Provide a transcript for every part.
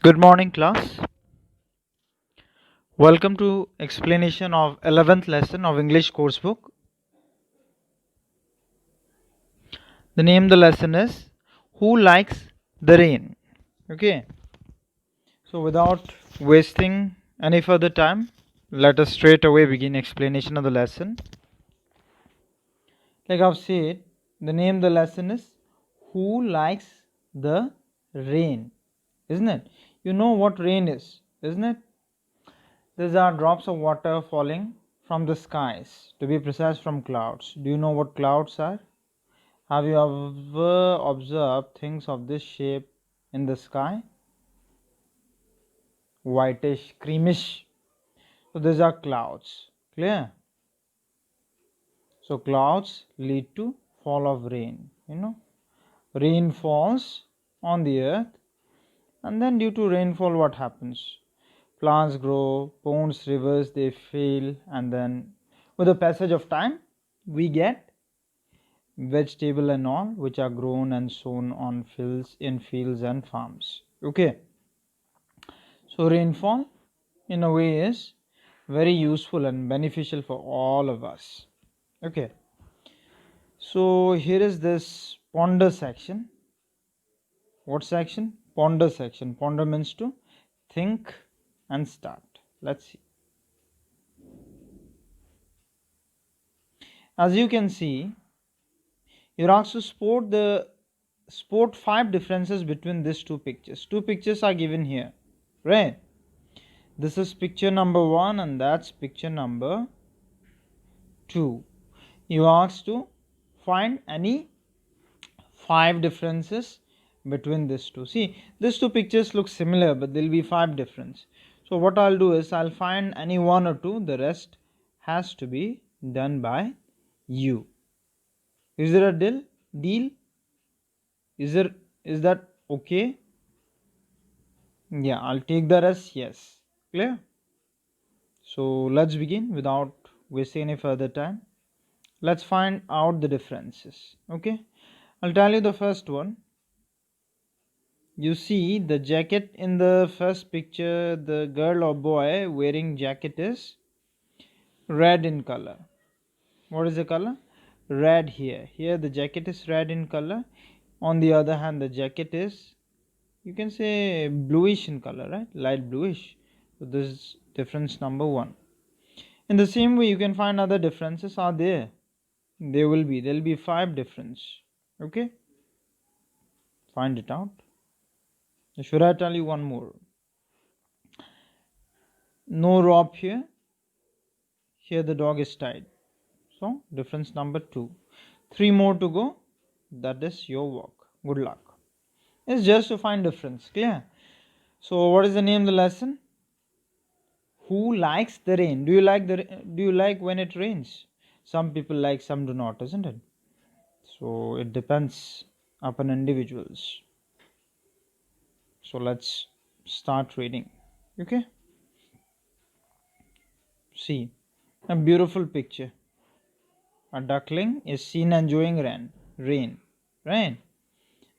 Good morning, class. Welcome to explanation of 11th lesson of English Coursebook. The name of the lesson is Who Likes the Rain? Okay. So without wasting any further time, let us straight away begin explanation of the lesson. Like I've said, the name of the lesson is Who Likes the Rain? Isn't it? You know what rain is, isn't it? These are drops of water falling from the skies, to be precise from clouds. Do you know what clouds are? Have you ever observed things of this shape in the sky? Whitish, creamish. So these are clouds. Clear? So clouds lead to fall of rain. Rain falls on the earth, and then due to rainfall, what happens? Plants grow, ponds, rivers, they fill, and then with the passage of time, we get vegetable and all which are grown and sown on fields and farms. Okay, so rainfall in a way is very useful and beneficial for all of us. Okay, so here is this ponder section. What section? Ponder section. Ponder means to think and start. Let's see. As you can see, you're asked to spot 5 differences between these two pictures. Two pictures are given here, right? This is picture number 1 and that's picture number 2. You are asked to find any 5 differences between these two. See, these two pictures look similar, but there will be 5 difference. So what I'll do is I'll find any 1 or 2. The rest has to be done by you. Is there a deal? Is that okay? Yeah, I'll take the rest. Yes. Clear? So let's begin without wasting any further time. Let's find out the differences. Okay, I'll tell you the first one. You see the jacket in the first picture, the girl or boy wearing jacket is red in color. What is the color? Red here. Here the jacket is red in color. On the other hand, the jacket is, you can say, bluish in color, right? Light bluish. So this is difference number 1. In the same way, you can find other differences are there. There will be 5 difference. Okay, find it out. Should I tell you one more? No rope here. Here the dog is tied. So difference number 2. 3 more to go. That is your work. Good luck. It's just to find difference. Clear? So what is the name of the lesson? Who likes the rain? Do you like when it rains? Some people like, some do not, isn't it? So it depends upon individuals. So let's start reading. Okay, see a beautiful picture. A duckling is seen enjoying rain, right?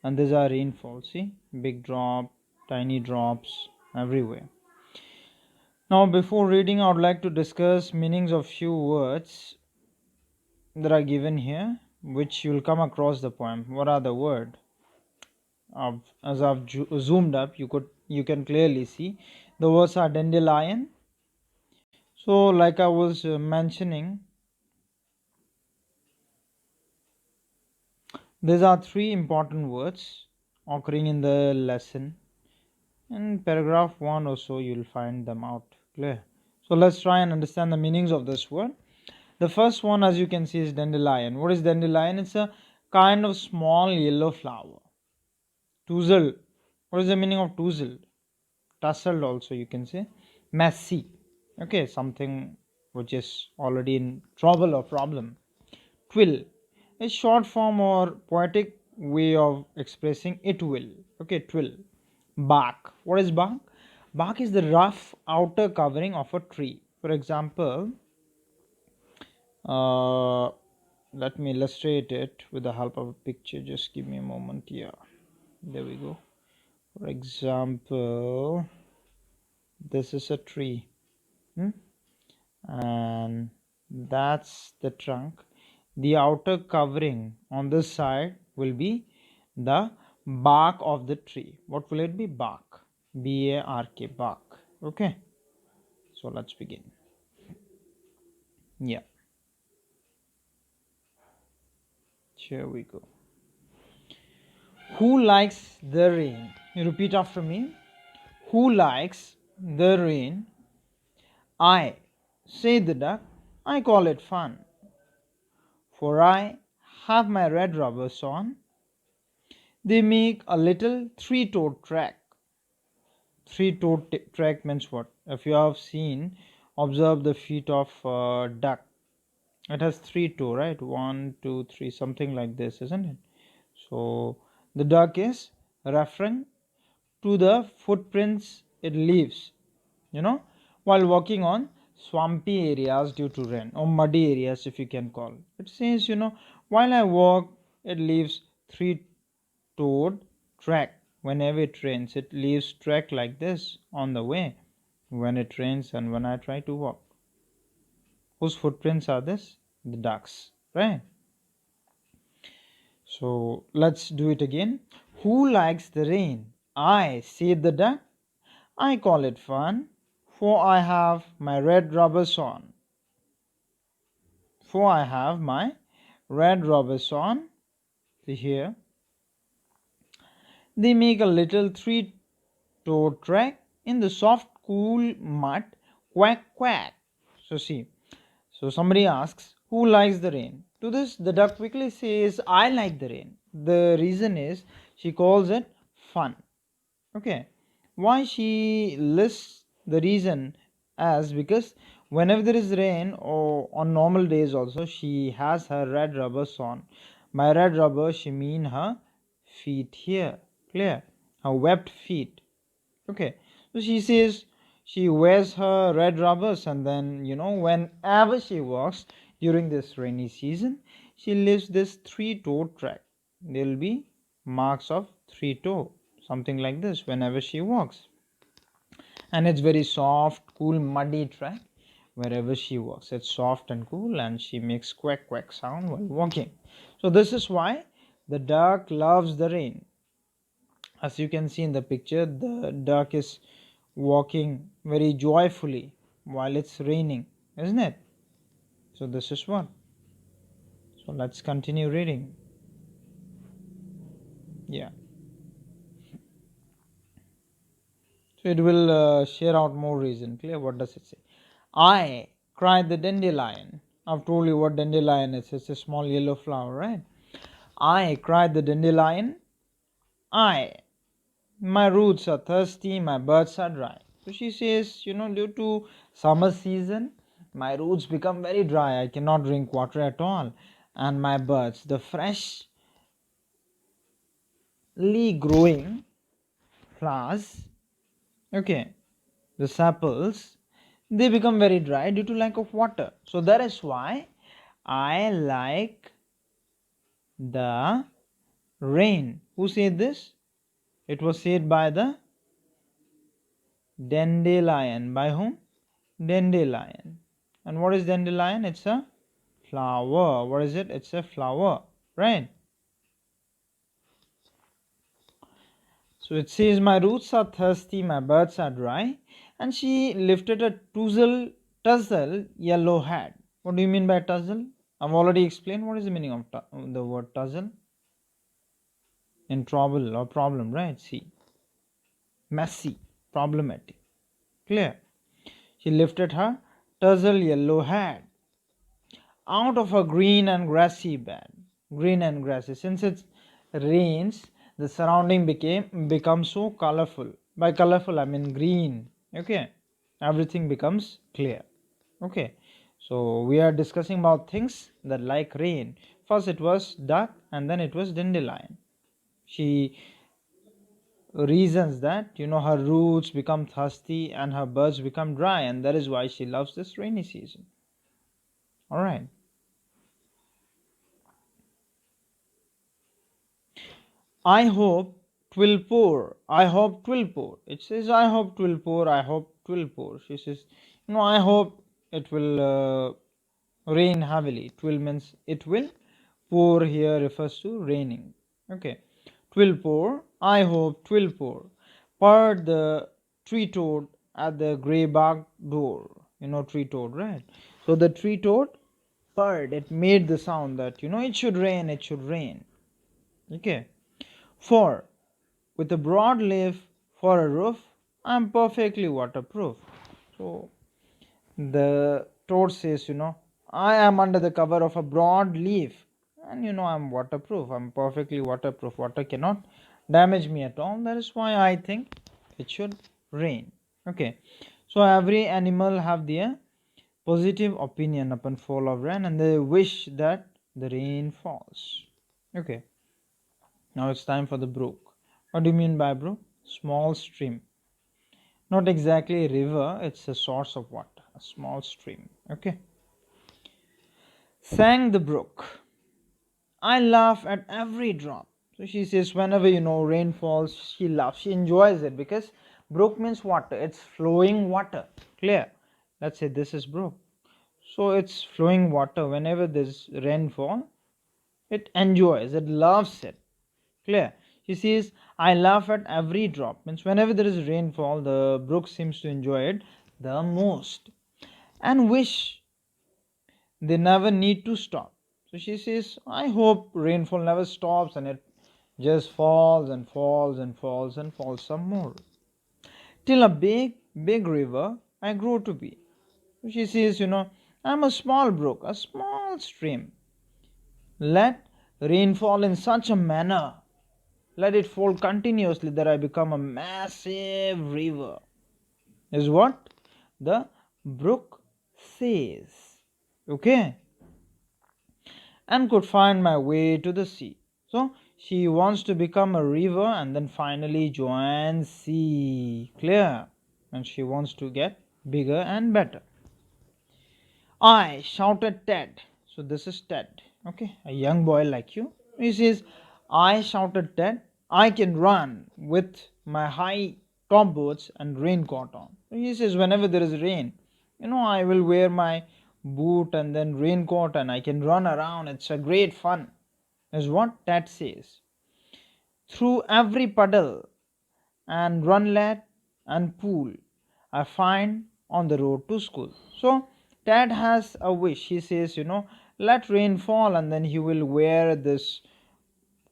And these are rainfall. See, big drop, tiny drops everywhere. Now before reading, I would like to discuss meanings of few words that are given here, which you will come across the poem. What are the words? As I've zoomed up, you can clearly see the words are dandelion. So like I was mentioning, these are 3 important words occurring in the lesson. In paragraph 1 or so you will find them out. Clear? So let's try and understand the meanings of this word. The first one, as you can see, is dandelion. What is dandelion? It's a kind of small yellow flower. Touzled. What is the meaning of touzled? Tussled also you can say. Messy. Okay, something which is already in trouble or problem. Twill, a short form or poetic way of expressing it will. Okay, twill. Bark. What is bark? Bark is the rough outer covering of a tree. For example, let me illustrate it with the help of a picture. Just give me a moment. Yeah, there we go. For example, this is a tree, and that's the trunk. The outer covering on this side will be the bark of the tree. What will it be? Bark. B-A-R-K, bark. Okay, so let's begin. Yeah, here we go. Who likes the rain? You repeat after me. Who likes the rain? I, say the duck. I call it fun, for I have my red rubbers on. They make a little three-toed track. Three-toed track means what? If you have seen, observe the feet of duck. It has three toe, right? One, two, three, something like this, isn't it? So the duck is referring to the footprints it leaves, while walking on swampy areas due to rain, or muddy areas if you can call. It says, while I walk, it leaves three-toed track. Whenever it rains, it leaves track like this on the way when it rains and when I try to walk. Whose footprints are this? The ducks, right? So let's do it again. Who likes the rain? I, said the duck. I call it fun, for I have my red rubbers on. For I have my red rubbers on. See here. They make a little three-toed track in the soft, cool mud. Quack, quack. So see. So somebody asks, who likes the rain? To this, the duck quickly says, I like the rain. The reason is she calls it fun. Okay. Why she lists the reason as because whenever there is rain or on normal days also she has her red rubbers on. By red rubber she mean her feet here. Clear? Her webbed feet. Okay. So she says she wears her red rubbers, and then whenever she walks during this rainy season, she leaves this three-toe track. There will be marks of three-toe, something like this, whenever she walks. And it's very soft, cool, muddy track wherever she walks. It's soft and cool, and she makes quack quack sound while walking. So this is why the duck loves the rain. As you can see in the picture, the duck is walking very joyfully while it's raining, isn't it? So this is what. So let's continue reading. Yeah. So it will share out more reason. Clear? What does it say? I, cried the dandelion. I've told you what dandelion is. It's a small yellow flower, right? I, cried the dandelion. I, my roots are thirsty, my buds are dry. So she says, due to summer season, my roots become very dry. I cannot drink water at all. And my buds, the freshly growing flowers, okay, the sepals, they become very dry due to lack of water. So that is why I like the rain. Who said this? It was said by the dandelion. By whom? Dandelion. And what is dandelion? It's a flower. What is it? It's a flower, right? So it says, my roots are thirsty, my buds are dry. And she lifted a tussle yellow hat. What do you mean by tussle? I've already explained what is the meaning of the word tussle. In trouble or problem, right? See, messy, problematic. Clear? She lifted her tussle yellow hat out of a green and grassy bed. Green and grassy. Since it rains, the surrounding becomes so colorful. By colorful, I mean green. Okay, everything becomes clear. Okay, so we are discussing about things that like rain. First it was duck, and then it was dandelion. She reasons that her roots become thirsty and her buds become dry, and that is why she loves this rainy season. All right. I hope twill pour. I hope twill pour. It says, I hope twill pour. I hope twill pour. She says, I hope it will rain heavily. Twill means it will. Pour here refers to raining. Okay. Twill pour. I hope twill pour. Purred the tree toad at the grey bark door. Tree toad, right? So the tree toad purred. It made the sound that, it should rain, it should rain. Okay. For with a broad leaf for a roof, I am perfectly waterproof. So the toad says, I am under the cover of a broad leaf, and I'm waterproof. I'm perfectly waterproof. Water cannot damage me at all. That is why I think it should rain. Okay. So every animal have their positive opinion upon fall of rain, and they wish that the rain falls. Okay. Now it's time for the brook. What do you mean by brook? Small stream. Not exactly a river, it's a source of water, a small stream. Okay. Sang the brook. I laugh at every drop. So she says, whenever rain falls, she laughs. She enjoys it because brook means water. It's flowing water. Clear? Let's say this is brook. So it's flowing water. Whenever there's rainfall, it enjoys, it loves it. Clear? She says, I laugh at every drop. Means whenever there is rainfall, the brook seems to enjoy it the most and wish they never need to stop. So she says, I hope rainfall never stops and it just falls and falls and falls and falls some more. Till a big, big river I grow to be. So she says, I'm a small brook, a small stream. Let rain fall in such a manner, let it fall continuously that I become a massive river, is what the brook says. Okay? And could find my way to the sea. So she wants to become a river and then finally join sea. Clear? And she wants to get bigger and better. I shouted Ted. So this is Ted. Okay, a young boy like you. He says, I shouted Ted. I can run with my high top boots and raincoat on. He says, whenever there is rain, I will wear my boot and then raincoat and I can run around. It's a great fun, is what Ted says. Through every puddle and runlet and pool I find on the road to school. So Ted has a wish. He says, let rain fall, and then he will wear this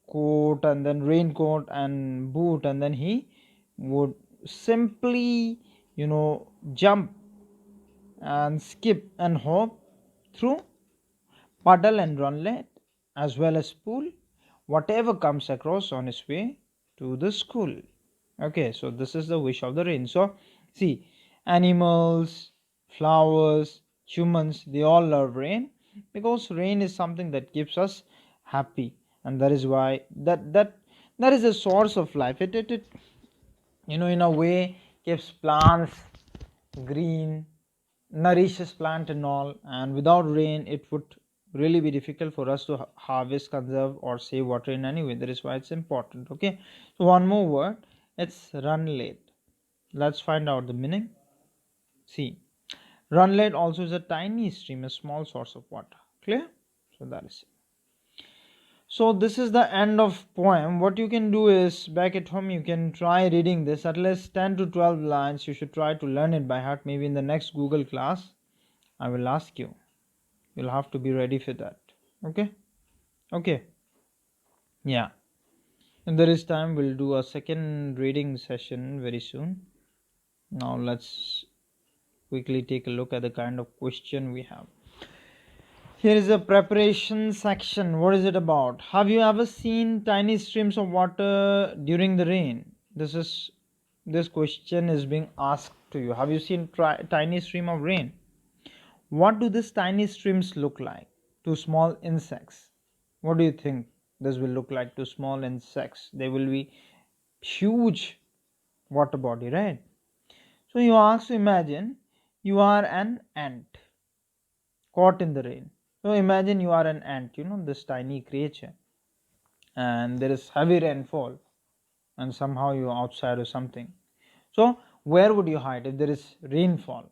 coat and then raincoat and boot, and then he would simply, jump and skip and hop through puddle and runlet as well as pool, whatever comes across on his way to the school. Okay, so this is the wish of the rain. So see, animals, flowers, humans, they all love rain because rain is something that keeps us happy, and that is why that is a source of life. It in a way keeps plants green, nourishes plant and all, and without rain it would really be difficult for us to harvest, conserve or save water in any way. That is why it's important. Okay, so one more word, it's runlet. Let's find out the meaning. See, runlet also is a tiny stream, a small source of water. Clear? So that is it. So this is the end of poem. What you can do is, back at home you can try reading this at least 10 to 12 lines. You should try to learn it by heart. Maybe in the next Google class I will ask you. You'll have to be ready for that. Okay, yeah. If there is time, we'll do a second reading session very soon. Now let's quickly take a look at the kind of question we have. Here is a preparation section. What is it about? Have you ever seen tiny streams of water during the rain? This question is being asked to you. Have you seen tiny stream of rain? What do these tiny streams look like to small insects? What do you think this will look like to small insects? They will be huge water body, right? So you ask to imagine you are an ant caught in the rain. So imagine you are an ant, this tiny creature, and there is heavy rainfall. and somehow you're outside or something. So where would you hide if there is rainfall?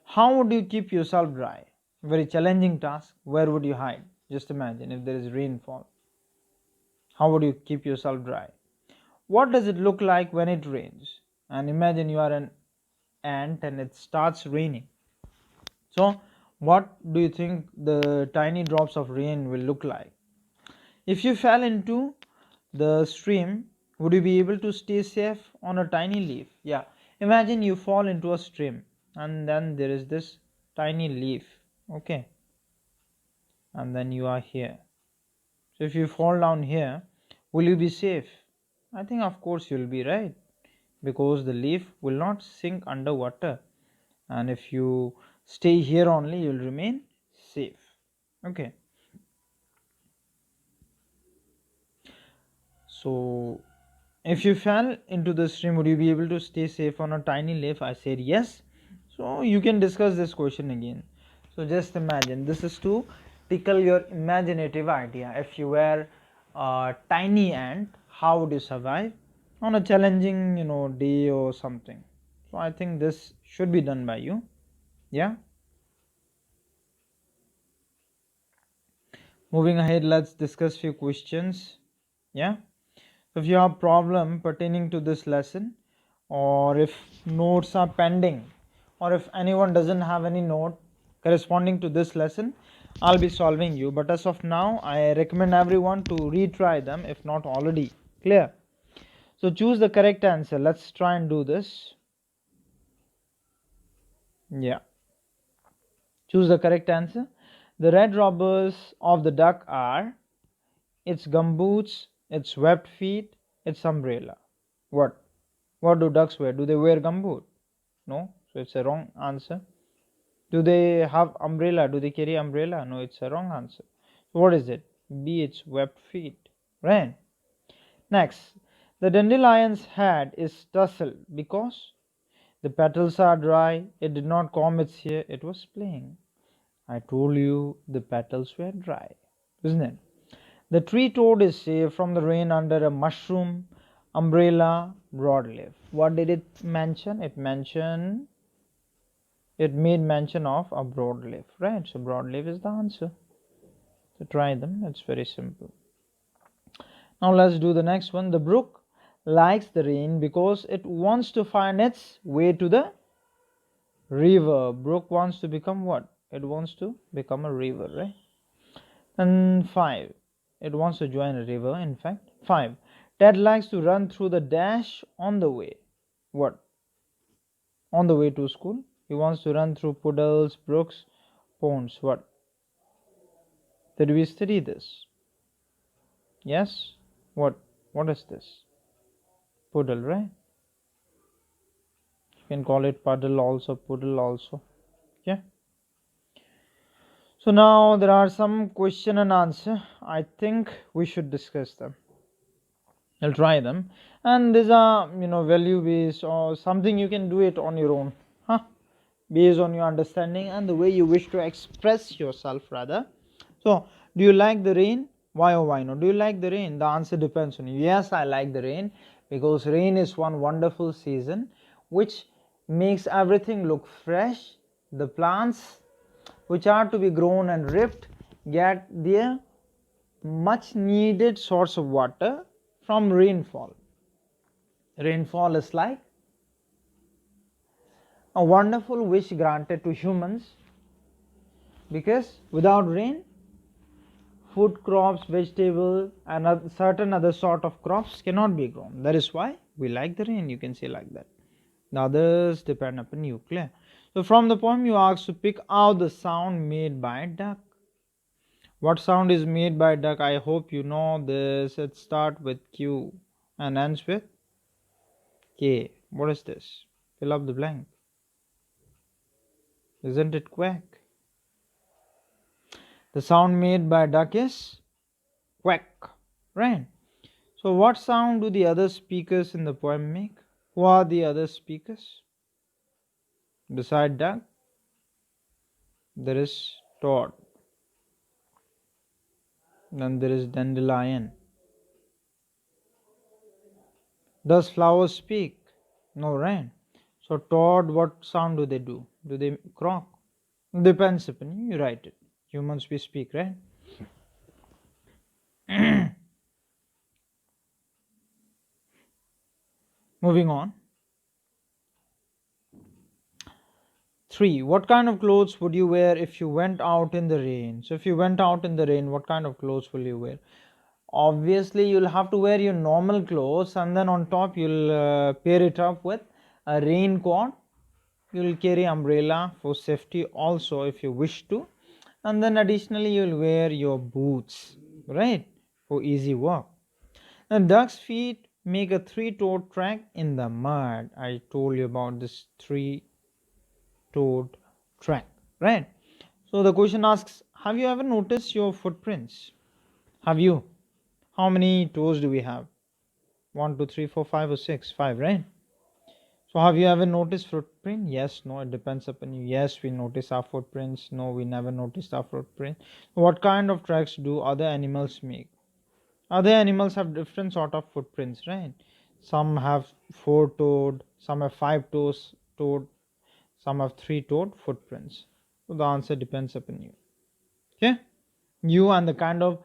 How would you keep yourself dry? Very challenging task. Where would you hide? Just imagine if there is rainfall. How would you keep yourself dry? What does it look like when it rains? And imagine you are an ant and it starts raining. So what do you think the tiny drops of rain will look like? If you fell into the stream, would you be able to stay safe on a tiny leaf? Yeah, imagine you fall into a stream and then there is this tiny leaf, okay, and then you are here. So if you fall down here, will you be safe? I think of course you'll be, right, because the leaf will not sink underwater, and if you stay here only you'll remain safe. Okay, so if you fell into the stream, would you be able to stay safe on a tiny leaf? I said yes. So you can discuss this question again. So just imagine, this is to tickle your imaginative idea. If you were a tiny ant, how would you survive on a challenging, day or something? So I think this should be done by you. Yeah. Moving ahead, let's discuss few questions. Yeah. If you have problem pertaining to this lesson, or if notes are pending, or if anyone doesn't have any note corresponding to this lesson, I'll be solving you. But as of now, I recommend everyone to retry them if not already clear. So choose the correct answer. Let's try and do this. Yeah, choose the correct answer. The red robbers of the duck are its gumboots, its webbed feet, its umbrella. What? What do ducks wear? Do they wear gumboot? No, so it's a wrong answer. Do they have umbrella? Do they carry umbrella? No, it's a wrong answer. So what is it? B, it's webbed feet. Right. Next, the dandelion's head is tousled because the petals are dry. It did not comb its hair. It was playing. I told you the petals were dry, isn't it? The tree toad is safe from the rain under a mushroom umbrella broadleaf. What did it mention? It made mention of a broadleaf, right? So broadleaf is the answer. So try them. It's very simple. Now let's do the next one. The brook likes the rain because it wants to find its way to the river. Brook wants to become what? It wants to become a river, right? And 5. It wants to join a river, in fact. 5. Ted likes to run through the dash on the way. What? On the way to school. He wants to run through puddles, brooks, ponds. What? Did we study this? Yes? What? What is this? Puddle, right? You can call it puddle also, puddle also. Yeah. So now there are some question and answer. I think we should discuss them. I'll try them. And these are, value based or something you can do it on your own. Huh? Based on your understanding and the way you wish to express yourself rather. So do you like the rain? Why or why not? Do you like the rain? The answer depends on you. Yes, I like the rain because rain is one wonderful season which makes everything look fresh. The plants which are to be grown and ripped get their much needed source of water from rainfall. Rainfall is like a wonderful wish granted to humans because without rain, food crops, vegetable, and certain other sort of crops cannot be grown. That is why we like the rain. You can say like that. The others depend upon you. Clear? So from the poem, you asked to pick out the sound made by duck. What sound is made by duck? I hope you know this. It starts with Q and ends with K. What is this? Fill up the blank. Isn't it quack? The sound made by duck is quack, right? So what sound do the other speakers in the poem make? Who are the other speakers? Beside duck, there is toad. Then there is dandelion. Does flowers speak? No, right? So toad, what sound do they do? Do they croak? Depends upon you. You write it. Humans we speak, right? Moving on. 3. What kind of clothes would you wear if you went out in the rain? So if you went out in the rain, what kind of clothes will you wear? Obviously, you'll have to wear your normal clothes, and then on top you'll pair it up with a raincoat. You'll carry umbrella for safety also if you wish to, and then additionally you'll wear your boots, right, for easy walk. Now duck's feet make a three-toed track in the mud. I told you about this three-toed track, right? So the question asks, have you ever noticed your footprints? Have you? How many toes do we have? 1 2 3 4 5 or 6? 5, right? So have you ever noticed footprint? Yes, no, it depends upon you. Yes, we notice our footprints. No, we never noticed our footprint. What kind of tracks do other animals make? Other animals have different sort of footprints, right? Some have four-toed, some have five-toed, some have three-toed footprints. So the answer depends upon you. Okay? You and the kind of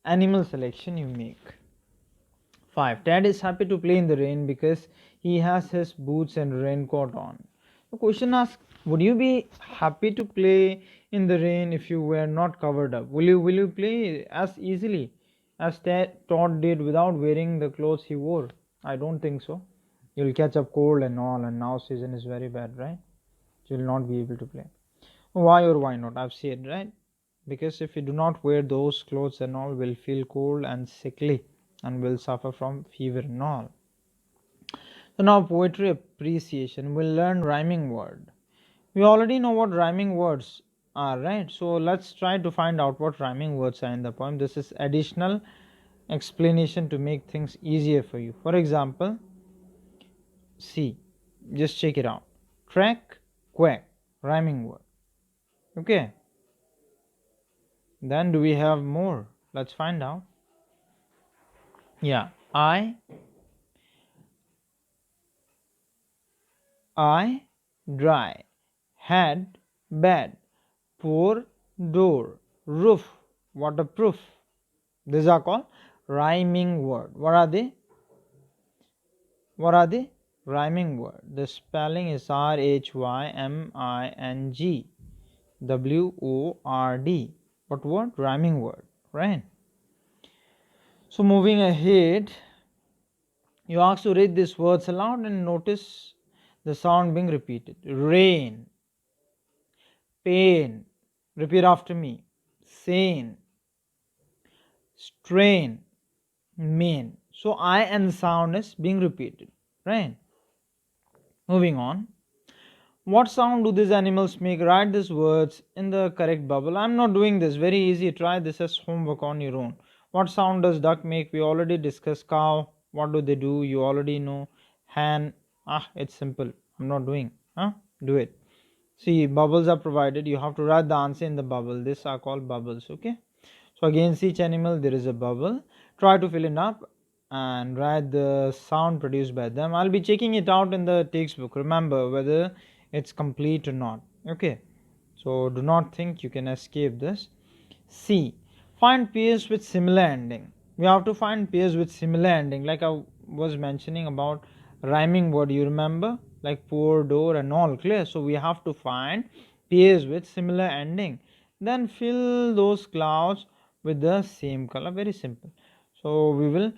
animal selection you make. 5. Ted is happy to play in the rain because he has his boots and raincoat on. The question asks, would you be happy to play in the rain if you were not covered up? Will you play as easily as Todd did without wearing the clothes he wore? I don't think so. You'll catch up cold and all, and now season is very bad, right? You'll not be able to play. Why or why not? I've said, right? Because if you do not wear those clothes and all, will feel cold and sickly and will suffer from fever and all. So now poetry appreciation. We'll learn rhyming word. We already know what rhyming words are, right? So let's try to find out what rhyming words are in the poem. This is additional explanation to make things easier for you. For example, see, just check it out. Track, quack, rhyming word. Okay. Then do we have more? Let's find out. Yeah, I, dry, had, bad, pour, door, roof, waterproof. These are called rhyming word. What are they? What are they? Rhyming word. The spelling is RHYMING What word? Rhyming word, right? So moving ahead, you asked to read these words aloud and notice the sound being repeated. Rain, pain, repeat after me. Sane, strain, main. So I and sound is being repeated, right? Moving on. What sound do these animals make? Write these words in the correct bubble. I'm not doing this. Very easy. Try this as homework on your own. What sound does duck make? We already discussed. Cow. What do they do? You already know. Hen. It's simple. I'm not doing. Do it. See, bubbles are provided. You have to write the answer in the bubble. These are called bubbles. Okay. So against each animal there is a bubble. Try to fill it up and write the sound produced by them. I'll be checking it out in the textbook. Remember whether it's complete or not. Okay. So do not think you can escape this. C. Find pairs with similar ending. We have to find pairs with similar ending. Like I was mentioning about rhyming word. You remember? Like pour, door and all. Clear? So we have to find pairs with similar ending. Then fill those clouds with the same color. Very simple. So we will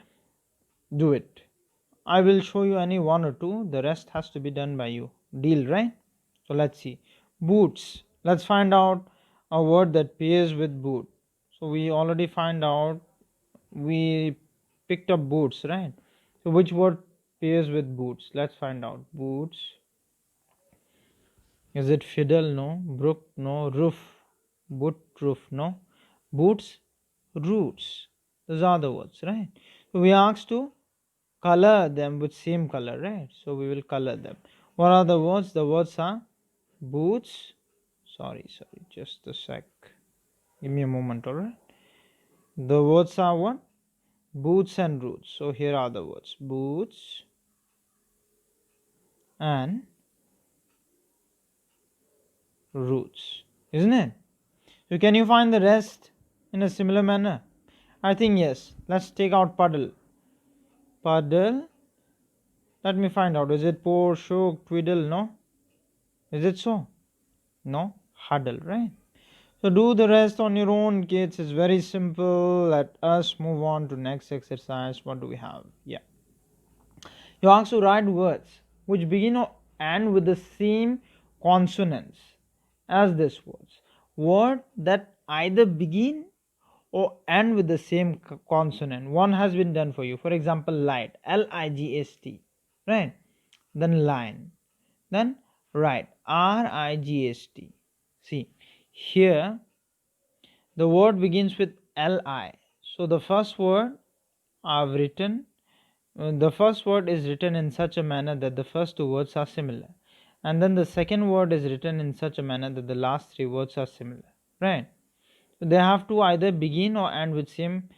do it. I will show you any one or two. The rest has to be done by you. Deal, right? So let's see. Boots. Let's find out a word that pairs with boot. So we already find out. We picked up boots, right? So which word pairs with boots? Let's find out. Boots. Is it fiddle? No. Brook? No. Roof. Boot roof? No. Boots? Roots. Those are the words, right? So we asked to color them with same color, right? So we will color them. What are the words? The words are boots. Sorry, just a sec. Give me a moment, alright? The words are what? Boots and roots. So here are the words: boots and roots, isn't it? So can you find the rest in a similar manner? I think yes. Let's take out puddle. Puddle. Let me find out. Is it pour, shook, twiddle? No. Is it so? No. Huddle, right? So do the rest on your own, kids. It's very simple. Let us move on to next exercise. What do we have? Yeah. You ask to write words which begin or end with the same consonants as this words. Word that either begin or end with the same consonant. One has been done for you. For example, light. L-I-G-S-T. Right? Then line. Then right. R-I-G-S-T. See, here the word begins with L-I. So the first word I've written, the first word is written in such a manner that the first two words are similar. And then the second word is written in such a manner that the last three words are similar. Right? So they have to either begin or end with same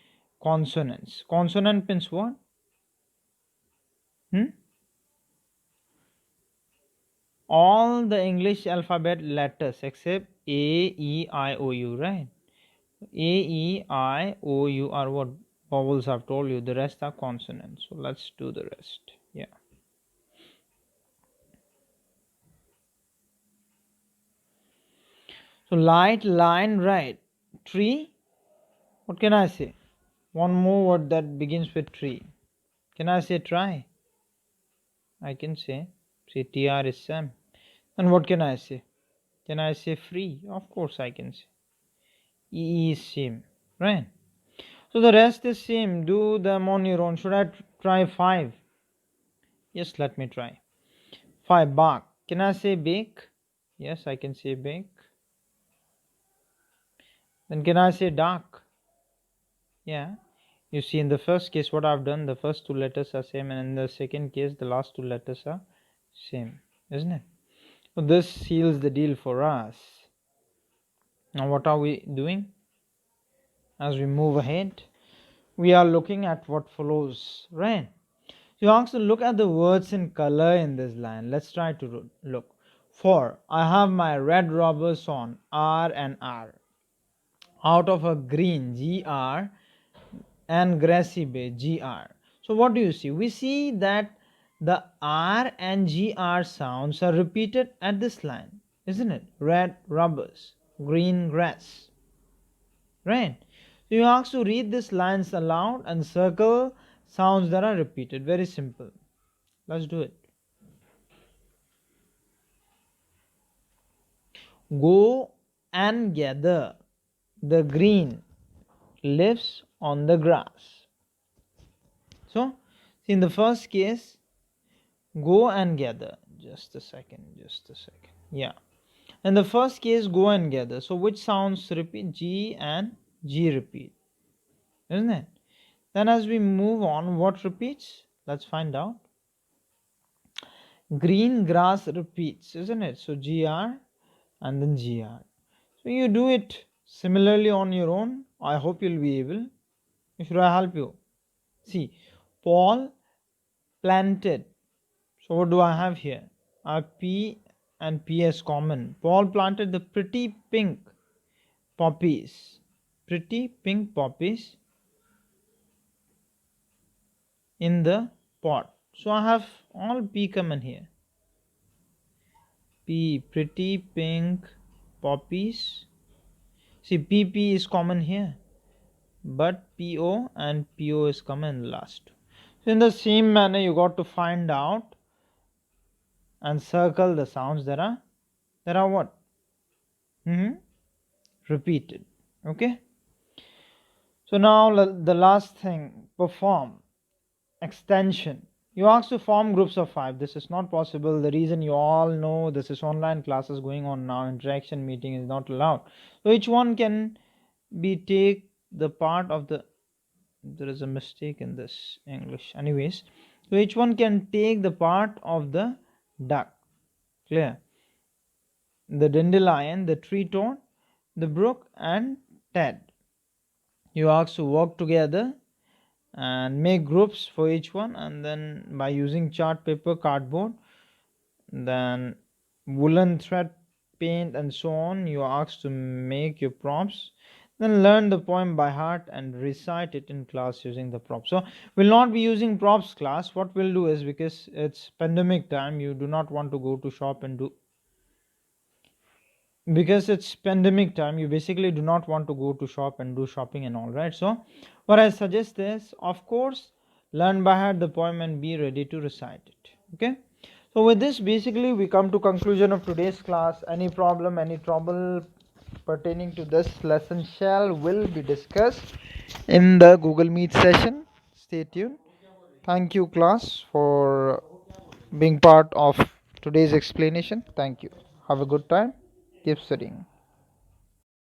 consonants. Consonant means what? All the English alphabet letters except A, E, I, O, U, right? A, E, I, O, U are what vowels I've told you. The rest are consonants. So let's do the rest. Yeah. So light, line, right. Tree. What can I say? One more word that begins with tree. Can I say try? I can say. See, TR is Sam. And what can I say? Can I say free? Of course I can say. E is same. Right? So the rest is same. Do them on your own. Should I try 5? Yes, let me try. 5. Bark. Can I say bake? Yes, I can say bake. Then can I say dark? Yeah. You see, in the first case, what I've done, the first two letters are same, and in the second case, the last two letters are same, isn't it? So this seals the deal for us. Now, what are we doing? As we move ahead, we are looking at what follows, right? You also look at the words in color in this line. Let's try to look. For I have my red rubbers on, R and R. Out of a green, GR, and grassy bay, GR. So what do you see? We see that the R and GR sounds are repeated at this line, isn't it? Red rubbers, green grass. Right? So you ask to read these lines aloud and circle sounds that are repeated. Very simple. Let's do it. Go and gather the green leaves on the grass. So, in the first case, go and gather. Just a second. Yeah. In the first case, go and gather. So, which sounds repeat? G and G repeat. Isn't it? Then, as we move on, what repeats? Let's find out. Green grass repeats, isn't it? So, GR and then GR. So, you do it similarly on your own. I hope you'll be able. Should I help you? See, Paul planted. So what do I have here? P and P as common. Paul planted the pretty pink poppies. Pretty pink poppies in the pot. So I have all P common here. P, pretty pink poppies. See, PP is common here, but PO and PO is common last. So in the same manner, you got to find out and circle the sounds that are what? Repeated. Okay. So now the last thing, perform extension. You asked to form groups of 5. This is not possible. The reason you all know, this is online classes going on now. Interaction meeting is not allowed. So each one can be take the part of the. There is a mistake in this English. Anyways, so each one can take the part of the duck. Clear? The dandelion, the tree toad, the brook, and Ted. You ask to work together and make groups for each one, and then by using chart paper, cardboard, then woolen thread, paint, and so on, you are asked to make your prompts. Then learn the poem by heart and recite it in class using the props. So we'll not be using props class. What we'll do is, because it's pandemic time, you do not want to go to shop and do, because it's pandemic time, you basically do not want to go to shop and do shopping and all, right? So what I suggest is, of course, learn by heart the poem and be ready to recite it. Okay, so with this, basically we come to conclusion of today's class. Any problem, any trouble pertaining to this lesson shall will be discussed in the Google Meet session. Stay tuned. Thank you, class, for being part of today's explanation. Thank you. Have a good time. Keep studying.